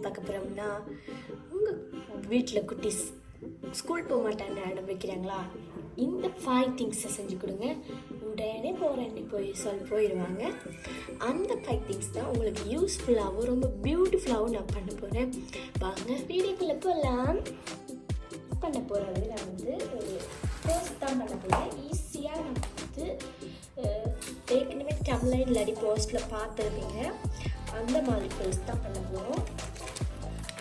பார்க்க போகிறோம்னா, உங்கள் வீட்டில் குட்டீஸ் ஸ்கூல் போக மாட்டாங்க அடம் வைக்கிறாங்களா, இந்த 5 திங்ஸை செஞ்சு கொடுங்க, உடனே போயிடுவாங்க. அந்த 5 திங்ஸ் தான் உங்களுக்கு யூஸ்ஃபுல்லாகவும் ரொம்ப பியூட்டிஃபுல்லாகவும் நான் பண்ண போகிறேன். வாங்க வீடியோக்குள்ளே போகலாம். பண்ண போகிறது நான் ஒரு போஸ்ட் தான் பண்ண போகிறேன். ஈஸியாக நான் ஏற்கனவே டம்ப்ளைன் இல்லாடி போஸ்ட்டில் பார்த்துருப்பீங்க. அந்த மாதிரி போஸ்ட் தான் பண்ண போகிறோம்.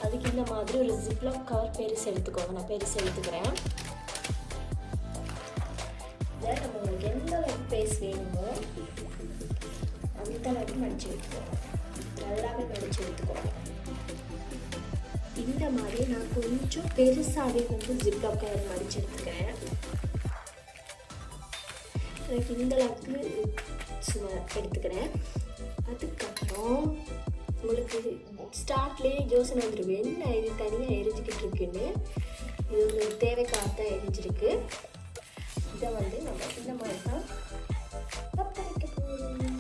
அதுக்கு இந்த மாதிரி ஒரு ஜிப்லாக் கவர் பெருசு எடுத்துக்கோங்க. நான் பெருசு எடுத்துக்கிறேன். இதை உங்களுக்கு எந்த அளவுக்கு பேஸ் வேணுமோ அந்த அளவுக்கு மடிச்சு எடுத்துக்கோங்க. நல்லாவே மடிச்சு எடுத்துக்கோங்க. இந்த மாதிரி நான் கொஞ்சம் பெருசாகவே ஜிப்லாக் கவர் மடிச்சு எடுத்துக்கிறேன். எனக்கு இந்த அளவுக்கு சும்மா எடுத்துக்கிறேன். அதுக்கப்புறம் உங்களுக்கு ஸ்டார்ட்லேயே யோசனை வந்துடும், என்ன இது தனியாக எரிஞ்சிக்கிட்டு இருக்குன்னு. இது ஒரு தேவைக்காக தான் எரிஞ்சிருக்கு. இதை நம்ம இந்த மாதிரி தான் பற்ற வைக்க போகிறோம்.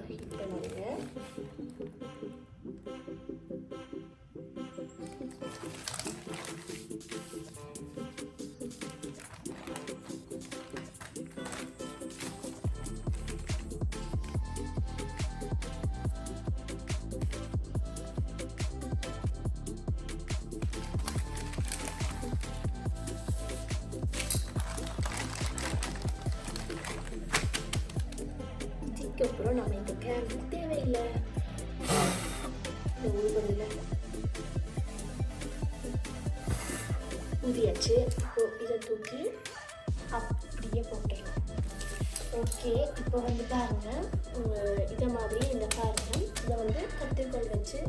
ஹீட் பண்ணுங்க. அப்புறம் நம்ம இந்த கேரட் தேவையில்லை, இந்த உருவதில் ஊதியாச்சு. இப்போ இதை தூக்கி அப்படியே போட்டுடலாம். ஓகே, இப்போ பாருங்கள், இதை மாதிரி இந்த பாருங்கள், இதை கத்திரிக்கோள் வச்சு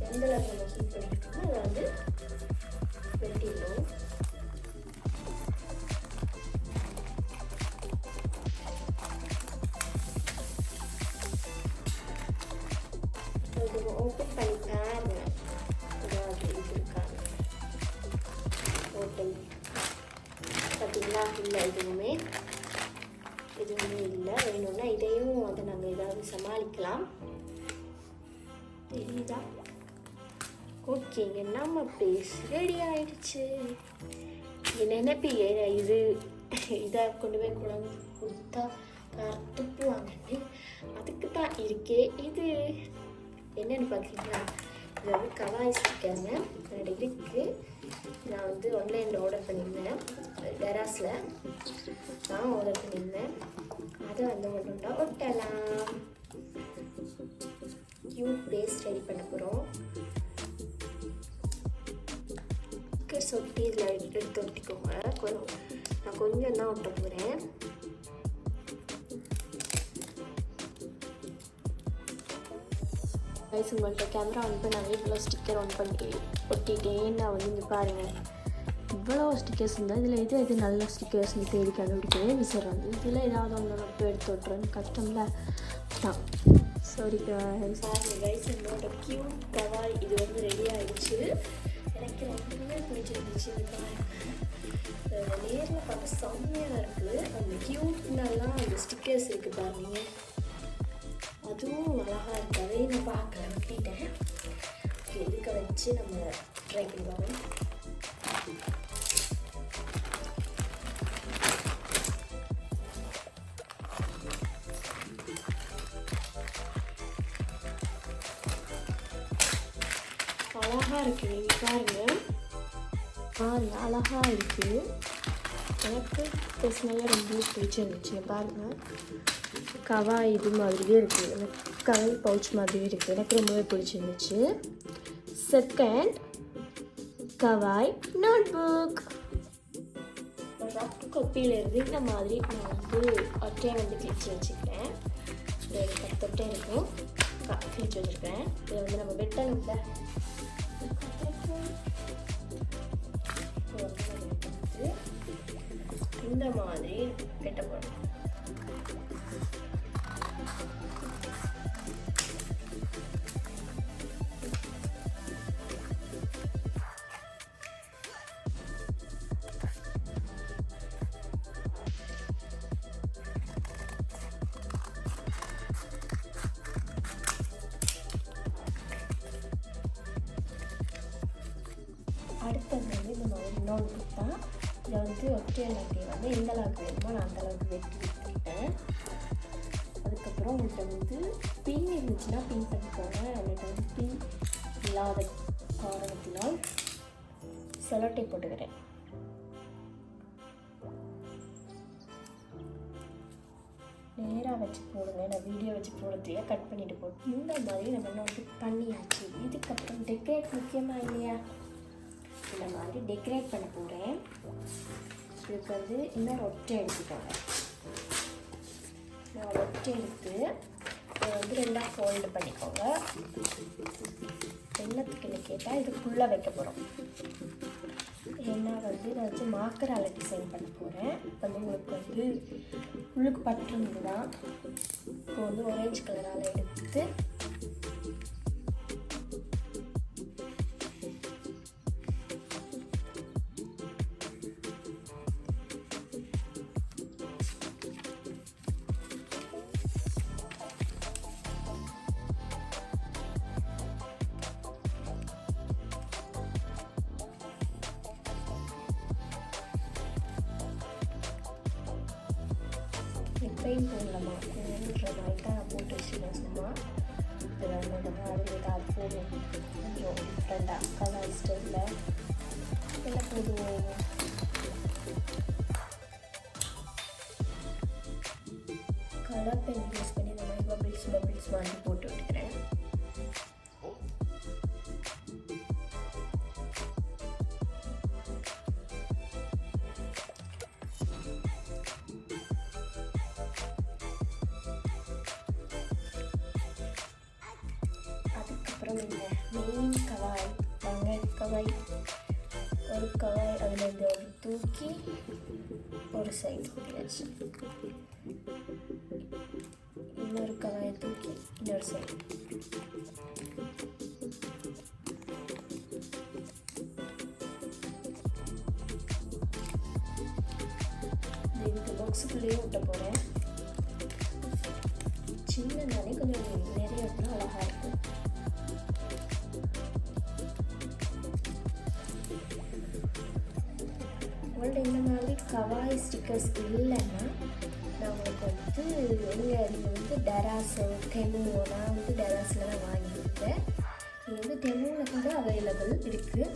எந்த அளவுக்கு நம்ம ஹீட் பண்ணியிருக்கோமோ அதை வெட்டிடணும். ஓப்பன் பண்ணி பாருங்க, ஏதாவது இது இருக்காங்க. ஓப்பன் பார்த்தீங்களா? இல்லை, எதுவுமே இல்லை. வேணும்னா இதையும் நாங்கள் ஏதாவது சமாளிக்கலாம். தெரியுதா? ஓகேங்க, நம்ம பேஸ் ரெடி ஆயிடுச்சு. நினைப்பீங்க இதை கொண்டு போய் குழம்பு கொடுத்தா துப்புவாங்கன்னு. அதுக்கு தான் இருக்கே இது. என்னென்னு பார்த்தீங்கன்னா, இது கவாய் ஸ்டிக்கருங்க. என்னோட இருக்குது. நான் ஆன்லைனில் ஆர்டர் பண்ணியிருந்தேன். டெராஸில் நான் ஆர்டர் பண்ணியிருந்தேன். அதை ஒன்றுண்டா ஒட்டலாம். க்யூட் பேஸ்ட் ரெடி பண்ண போகிறோம். சொட்டி இதில் எடுத்து ஒட்டிக்கோங்க. நான் கொஞ்சம் தான் ஒட்ட போகிறேன். கைஸ், உங்கள்கிட்ட கேமரா ஆன் பண்ணாவே இவ்வளோ ஸ்டிக்கர் ஆன் பண்ணி ஒட்டிட்டேன். நான் இங்கே பாருங்கள், இவ்வளோ ஸ்டிக்கர்ஸ் இருந்தால் இதில் எது நல்ல ஸ்டிக்கர்ஸ்னு தேடி கண்டுபிடிக்கவே விசிறோம். இதில் ஏதாவது ஒன்று மட்டும் எடுத்து விட்றேன்னு கஷ்டம்ல தான். Sorry guys. என்னோட க்யூட் கவாய் இது ரெடி ஆகிடுச்சு. எனக்கு ரொம்பவே பிடிச்சிருந்துச்சு. நேரில் பார்க்க செம்மையாக இருக்குது. அந்த க்யூட்னெல்லாம் அந்த ஸ்டிக்கர்ஸ் இருக்குது பாருங்க, அதுவும் அழகாக இருக்குது. அதையும் நான் பார்க்கல, விட்டுட்டேன். இதுக்கு வச்சு நம்ம ட்ரை பண்ணுவோம். அழகாக இருக்குது. நீங்கள் பாருங்கள், அழகாக இருக்குது. எனக்கு பர்சனலாக ரொம்ப பிடிச்சிருந்துச்சு. பாருங்கள், கவாய் இது மாதிரியே இருக்குது. எனக்கு கவாய் பவுச் மாதிரியே இருக்குது. எனக்கு ரொம்பவே பிடிச்சிருந்துச்சு. Second, kawaii notebook. Rough காப்பியிலேருந்து இந்த மாதிரி நான் ஒட்டையை கிழிச்சு வச்சுக்கிறேன். ஒரு 10 ஒட்டை இருக்கும், கிழிச்சு வச்சுருக்கேன். இதை நம்ம வெட்டணும்ல, இந்த மாதிரி வெட்ட போகிறோம். அடுத்தது வந்து இந்த மாதிரி நோட் புக் தான். இதை வந்து ஒற்றையல் அட்டையை வந்து எந்த அளவுக்கு வேணுமோ நான் அந்த அளவுக்கு வெட்டி விட்டுக்கிட்டேன். அதுக்கப்புறம் உங்கள்கிட்ட வந்து பின் இருந்துச்சுன்னா பின் பண்ணிக்கோங்க. என்கிட்ட வந்து பின் இல்லாத காரணத்தினால் செலோட்டை போட்டுக்கிறேன். நேராக வச்சு போடுங்க. நான் வீடியோ வச்சு போடுறதையே கட் பண்ணிவிட்டு போட்டு இந்த மாதிரி நம்ம நோட்டு பண்ணியாச்சு. இதுக்கப்புறம் டெக்கரேட் முக்கியமாக இல்லையா, இந்த மாதிரி டெக்கரேட் பண்ண போகிறேன். இதுக்கு வந்து இன்னொரு ஒட்டை எடுத்துக்கோங்க. நான் ஒட்டை எடுத்து இதை வந்து ரெண்டாக ஃபோல்டு பண்ணிக்கோங்க. என்னத்துக்குன்னு கேட்டால் இதுக்குள்ளே வைக்க போகிறோம். ஏன்னா வந்து நான் வச்சு மார்க்கரால் டிசைன் பண்ண போகிறேன். வந்து உங்களுக்கு வந்து உள்ளுக்கு பட்டுருந்து தான். இப்போ வந்து ஆரஞ்சு கலரால் எடுத்து எப்பயும் போடலாமா வேணுன்ற மாதிரி தான் நான் போட்டு வச்சுருக்கேன். சும்மா இது வந்து அது போடுவோம் கொஞ்சம் டிஃப்ரெண்டாக கலர் ஸ்டைலில் எல்லாம் போடுவோம். கலர் பென் யூஸ் பண்ணி இந்த மாதிரி பபிள்ஸ் மாதிரி போட்டு விட்டுக்கிறேன். மெயின் கவாய் வாங்க, கவாய் ஒரு கவாய் அதில் ஒரு தூக்கி ஒரு சைடு வச்சு இன்னொரு கவாயை தூக்கி இன்னொரு சைடு. இதுக்கு பாக்ஸுக்குள்ளேயே விட்ட போகிறேன். சின்னதானே கொஞ்சம் நிறைய விட்டா அழகாக இருக்கும். உங்கள்கிட்ட இந்த மாதிரி கவாய் ஸ்டிக்கர்ஸ் இல்லைன்னா நான் உங்களுக்கு வந்து நீங்கள் வந்து டெராஸோ டெமுவோ, நான் வந்து டெராஸில் தான் வாங்கியிருக்கேன். நீங்கள் வந்து டெமுவில் கூட அவைலபிள் இருக்குது.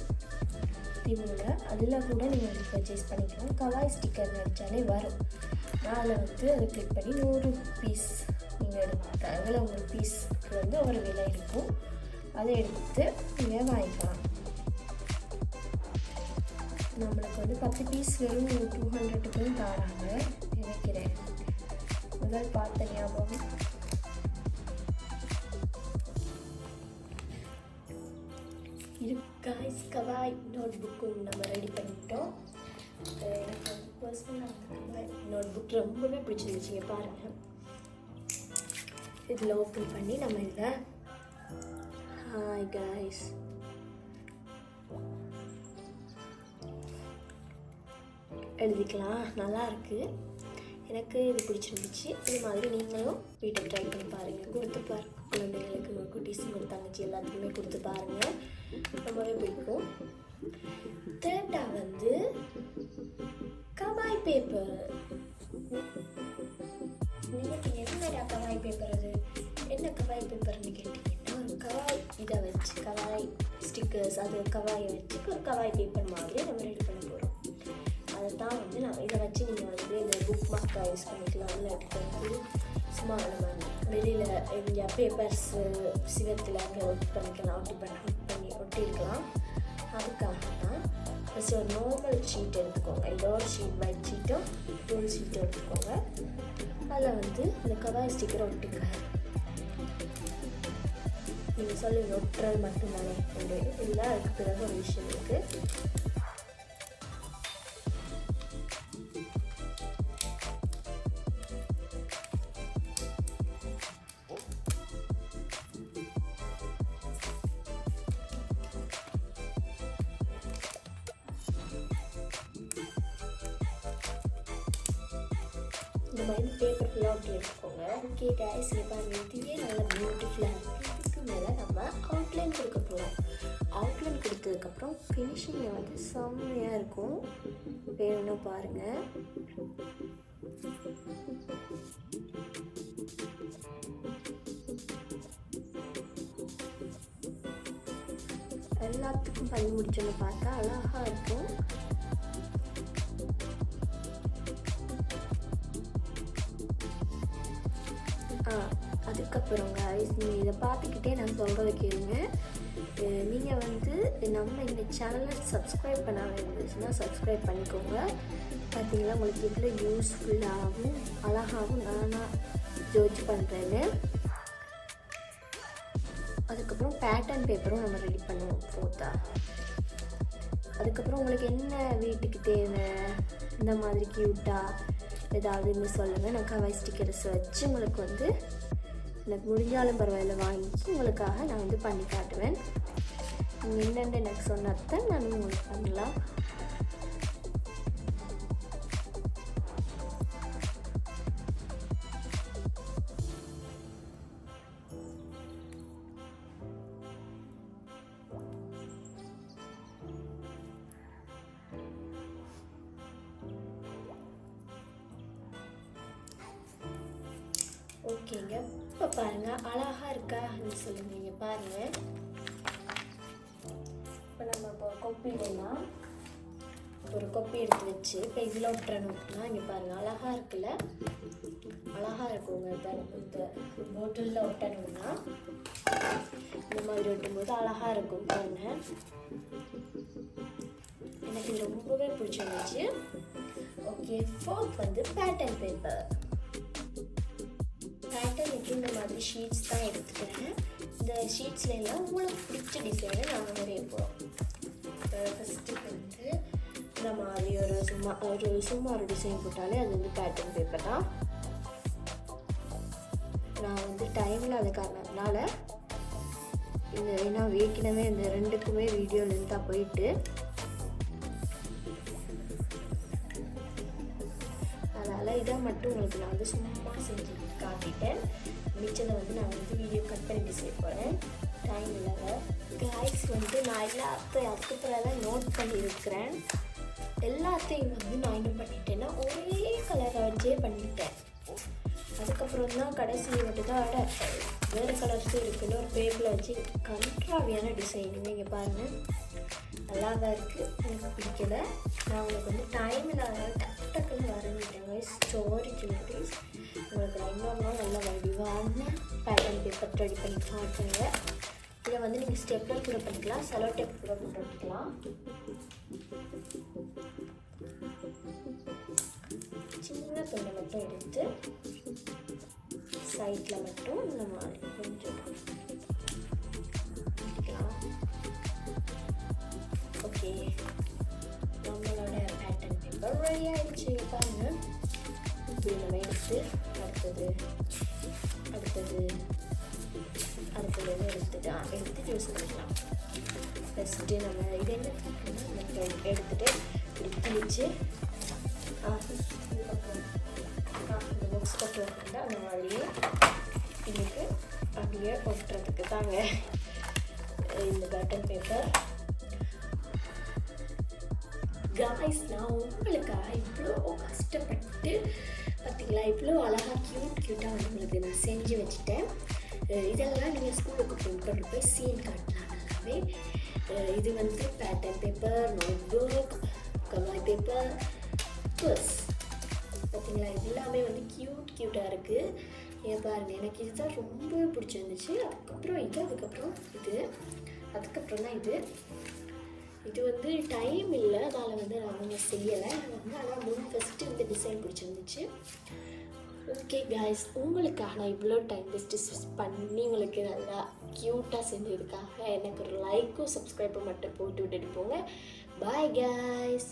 டெமுவில் அதில் கூட நீங்கள் வந்து பர்ச்சேஸ் பண்ணிக்கலாம். கவாய் ஸ்டிக்கர் அடித்தாலே வரும். நான் அதில் வந்து அதை கிளிக் பண்ணி 100 பீஸ் நீங்கள் எடுத்து அதில் ஒரு பீஸுக்கு வந்து ஒரு விலை இருக்கும். அதை எடுத்து நீங்கள் வாங்கிக்கலாம். நம்மளுக்கு வந்து 10 பீஸ் வெறும் 200க்கு தராங்க நினைக்கிறேன். முதல் பார்த்த ஞாபகம். காய்ஸ் கவாய் நோட் புக்கும் நம்ம ரெடி பண்ணிட்டோம். எனக்கு வந்து பர்சனலாக நோட் புக் ரொம்பவே பிடிச்சிருந்துச்சிங்க. பாருங்கள், இதில் ஓப்பன் பண்ணி நம்ம இதில் ஹாய் காய்ஸ் எழுதிக்கலாம். நல்லாயிருக்கு, எனக்கு இது பிடிச்சிருந்துச்சு. இது மாதிரி நீங்களும் வீட்டை ட்ரை பண்ணி பாருங்கள். கொடுத்து பாருங்கள் குழந்தைங்களுக்கு, குட்டீஸுங்க, தங்கச்சி எல்லாத்துக்குமே கொடுத்து பாருங்கள். ரொம்பவே பிடிக்கும். தேர்டாக வந்து கவாய் பேப்பர். நீங்கள் என்னடா கவாய் பேப்பர், அது என்ன கவாய் பேப்பர்னு கேட்டீங்கன்னா, ஒரு கவாய் இதை வச்சு கவாய் ஸ்டிக்கர்ஸ், அது கவாயை வச்சு ஒரு கவாய் பேப்பர் மாதிரி நம்ம ரெடி பண்ண போகிறோம். அதை தான் வந்து நான் இதை வச்சு நீங்கள் வந்து இந்த புக் மார்க்காக யூஸ் பண்ணிக்கலாம். இல்லாட்டி வந்து சும்மா நம்ம வெளியில் எங்கே பேப்பர்ஸு சிவத்தில் அங்கே ஒட்டி பண்ணிக்கலாம், ஒட்டியிருக்கலாம். அதுக்காக தான் ஃபஸ்ட்டு ஒரு நார்மல் ஷீட் எடுத்துக்கோங்க. ஏதோ ஒரு sheet, white Shito tool Shito எடுத்துக்கோங்க. அதில் வந்து இந்த கவாய் ஸ்டிக்கரை ஒட்டிக்க. நீங்கள் சொல்லுங்கள் ஒட்டுறது மட்டும்தானே இல்லை, அதுக்கு பிறகு ஒரு விஷயம் இருக்குது. இந்த மாதிரி பேப்பர் ஃபுல்லாக ஒட்டி எடுத்துக்கோங்க. ஓகே கைஸ், இங்கே பாருங்கள், இதுவே நல்லா பியூட்டிஃபுல்லாக இருக்குது. இதுக்கு மேலே நம்ம அவுட்லைன் கொடுக்க போகிறோம். அவுட்லைன் கொடுத்ததுக்கப்புறம் ஃபினிஷிங்கில் வந்து செம்மையாக இருக்கும். வேணும்னு பாருங்கள். எல்லாத்துக்கும் பண்ணி முடிச்சோன்னு பார்த்தா அழகாக இருக்கும். அதுக்கப்புறம் கைஸ், நீங்கள் இதை பார்த்துக்கிட்டே நான் சொல்கிறத கேளுங்க. நீங்கள் வந்து நம்ம இந்த சேனலை சப்ஸ்கிரைப் பண்ணாமல் இருந்துச்சுன்னா சப்ஸ்கிரைப் பண்ணிக்கோங்க. பார்த்தீங்களா, உங்களுக்கு எவ்வளோ யூஸ்ஃபுல்லாகவும் அழகாகவும் நானாக ஜோதிச்சு பண்ணுறேன்னு. அதுக்கப்புறம் பேட்டர்ன் பேப்பரும் நம்ம ரெடி பண்ணுவோம் 4th. அதுக்கப்புறம் உங்களுக்கு என்ன வீட்டுக்கு தேவை, இந்த மாதிரி க்யூட்டாக ஏதாவதுன்னு சொல்லுங்கள். நான் கவாய் ஸ்டிக்கர்ஸ் வச்சு உங்களுக்கு வந்து எனக்கு முடிஞ்சாலும் பரவாயில்ல வாங்கி உங்களுக்காக நான் வந்து பண்ணி காட்டுவேன். நீங்கள் என்னென்ன எனக்கு சொன்னதான் நான் உங்களுக்கு பண்ணலாம். ஓகேங்க, இப்போ பாருங்கள் அழகாக இருக்கான்னு சொல்லுங்க. இங்கே பாருங்கள், இப்போ நம்ம இப்போ கொப்பிடலாம். ஒரு கொப்பி எடுத்து வச்சு இப்போ இதில் ஒட்டுறணும்னா இங்கே பாருங்கள் அழகாக இருக்குல்ல, அழகாக இருக்குங்க. இப்போ இந்த பாட்டிலில் ஒட்டணும்னா இந்த மாதிரி ஒட்டும்போது அழகாக இருக்கும் பாருங்கள். எனக்கு இது ரொம்பவே பிடிச்சிருந்துச்சு. ஓகே, 4th வந்து பேட்டர்ன் பேப்பர். பேட்டர்னுக்கு இந்த மாதிரி ஷீட்ஸ் தான் எடுத்துக்கிறேன். இந்த ஷீட்ஸில் எல்லாம் உங்களுக்கு பிடிச்ச டிசைனை நாங்கள் வரைய போகிறோம். இப்போ ஃபஸ்ட்டு வந்து இந்த மாதிரி சும்மா ஒரு டிசைன் போட்டாலே அது வந்து பேட்டர்ன் பேப்பர் தான். நான் வந்து டைமில் அது காரணத்தினால ஏன்னா ஏற்கனவே இந்த 2க்குமே வீடியோ லென்த்தாக போயிட்டு அதனால் இதை மட்டும் உங்களுக்கு நான் வந்து சும்மா செஞ்சு காட்டிட்டேன். மிச்சதை வந்து நான் வந்து வீடியோ கட் பண்ணிட்டு செய்ய போகிறேன். டைம் இல்லாத கைஸ் வந்து நான் எல்லாத்தையும் அதுக்கப்புறம் நோட் பண்ணியிருக்கிறேன். எல்லாத்தையும் வந்து நான் என்ன பண்ணிட்டேன்னா ஒரே கலரை வச்சே பண்ணிட்டேன். அதுக்கப்புறம் தான் கடைசி மட்டும் தான் வேறு கலர்ஸும் இருக்குன்னு ஒரு பேப்பரில் வச்சு கண்ட்ராவியான டிசைனுங்க. இங்கே பாருங்கள் நல்லாதான் இருக்குது. எனக்கு பிடிக்கல. நான் உங்களுக்கு வந்து டைம் இல்லாத டக்குன்னு வரைஞ்சிட்டேன் கைஸ். ஸ்டோரேஜ் மெமரிஸ் உங்களுக்கு இன்னொரு நாள் நல்ல வடிவான பேட்டர்ன் பேப்பர் ரெடி பண்ணி காட்டுங்க. இதை வந்து நீங்கள் ஸ்டெப்லர் கூட பண்ணிக்கலாம், செலோ டேப் கூட போட்டுக்கலாம். சின்ன துண்டை மட்டும் எடுத்து சைடில் மட்டும் இந்த மாதிரி கொஞ்சம் பண்ணிக்கலாம். ஓகே, நம்மளோட பேட்டர்ன் பேப்பர் ரெடி ஆகிடுச்சு. பாருங்க, இப்படி நம்ம எடுத்து அடுத்தது எடுத்துட்டு யூஸ் பண்ணிக்கலாம். ஃபஸ்ட்டு நம்ம இது என்ன எடுத்துகிட்டு இப்படி கிழிச்சு இந்த பாக்ஸ் பக்கம் அந்த மாதிரியே இதுக்கு அப்படியே ஒட்டுறதுக்கு தாங்க இந்த பேட்டர்ன் பேப்பர். காய்ஸ், நான் உங்களுக்காக இவ்வளோ கஷ்டப்பட்டு பார்த்தீங்களா, இவ்வளோ அழகாக க்யூட்டாக வந்து உங்களுக்கு நான் செஞ்சு வச்சுட்டேன். இதெல்லாம் நீங்கள் ஸ்கூலுக்கு கொண்டு போய் சீன் காட்டலாம் நல்லாவே. இது வந்து pattern paper, notebook, kawaii paper, purse. பார்த்தீங்களா, எல்லாமே வந்து க்யூட்டாக இருக்குது. ஏன் பாருங்கள், எனக்கு இதுதான் ரொம்ப பிடிச்சிருந்துச்சு. அதுக்கப்புறம் தான் இது வந்து டைம் இல்லை, அதனால் வந்து நான் செய்யலை. ஆனால் ஃபஸ்ட்டு இந்த டிசைன் பிடிச்சிருந்துச்சு. ஓகே காய்ஸ், உங்களுக்காக நான் இவ்வளோ டைம் வேஸ்ட் பண்ணி உங்களுக்கு நல்லா க்யூட்டாக செஞ்சதுக்காக எனக்கு ஒரு லைக்கும் சப்ஸ்கிரைபும் மட்டும் போட்டு விட்டுட்டு போங்க. Bye guys.